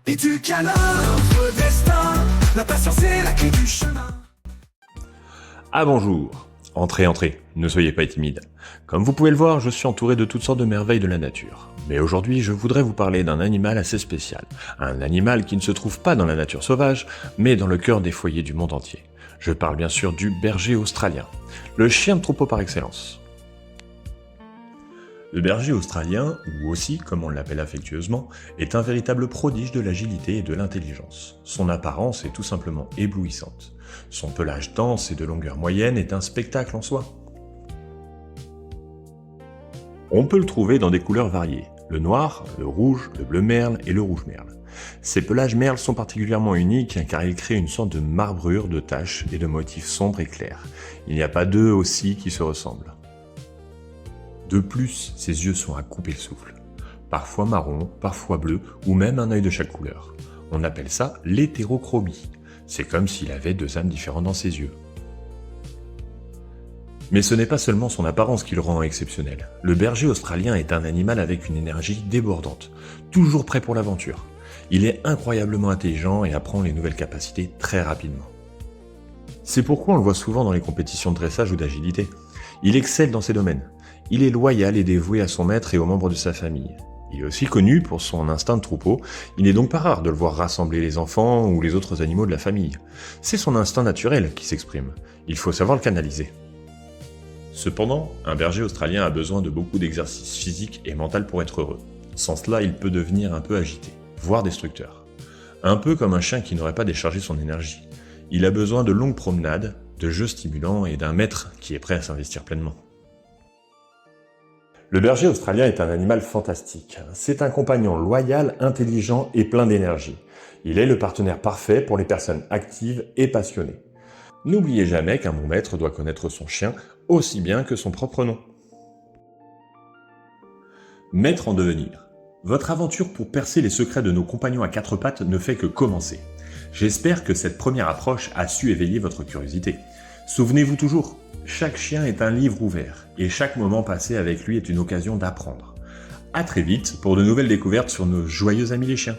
Éduque alors notre destin, la patience est la clé du chemin. Ah bonjour. Entrez, entrez, ne soyez pas timide. Comme vous pouvez le voir, je suis entouré de toutes sortes de merveilles de la nature. Mais aujourd'hui, je voudrais vous parler d'un animal assez spécial. Un animal qui ne se trouve pas dans la nature sauvage, mais dans le cœur des foyers du monde entier. Je parle bien sûr du berger australien, le chien de troupeau par excellence. Le berger australien, ou aussi, comme on l'appelle affectueusement, est un véritable prodige de l'agilité et de l'intelligence. Son apparence est tout simplement éblouissante. Son pelage dense et de longueur moyenne est un spectacle en soi. On peut le trouver dans des couleurs variées, le noir, le rouge, le bleu merle et le rouge merle. Ces pelages merles sont particulièrement uniques car ils créent une sorte de marbrure de taches et de motifs sombres et clairs. Il n'y a pas d'eux aussi qui se ressemblent. De plus, ses yeux sont à couper le souffle. Parfois marron, parfois bleu, ou même un œil de chaque couleur. On appelle ça l'hétérochromie. C'est comme s'il avait deux âmes différentes dans ses yeux. Mais ce n'est pas seulement son apparence qui le rend exceptionnel. Le berger australien est un animal avec une énergie débordante, toujours prêt pour l'aventure. Il est incroyablement intelligent et apprend les nouvelles capacités très rapidement. C'est pourquoi on le voit souvent dans les compétitions de dressage ou d'agilité. Il excelle dans ces domaines. Il est loyal et dévoué à son maître et aux membres de sa famille. Il est aussi connu pour son instinct de troupeau, il n'est donc pas rare de le voir rassembler les enfants ou les autres animaux de la famille. C'est son instinct naturel qui s'exprime, il faut savoir le canaliser. Cependant, un berger australien a besoin de beaucoup d'exercice physique et mental pour être heureux. Sans cela, il peut devenir un peu agité, voire destructeur. Un peu comme un chien qui n'aurait pas déchargé son énergie. Il a besoin de longues promenades, de jeux stimulants et d'un maître qui est prêt à s'investir pleinement. Le berger australien est un animal fantastique. C'est un compagnon loyal, intelligent et plein d'énergie. Il est le partenaire parfait pour les personnes actives et passionnées. N'oubliez jamais qu'un bon maître doit connaître son chien aussi bien que son propre nom. Maître en devenir. Votre aventure pour percer les secrets de nos compagnons à quatre pattes ne fait que commencer. J'espère que cette première approche a su éveiller votre curiosité. Souvenez-vous toujours, chaque chien est un livre ouvert, et chaque moment passé avec lui est une occasion d'apprendre. À très vite pour de nouvelles découvertes sur nos joyeux amis les chiens.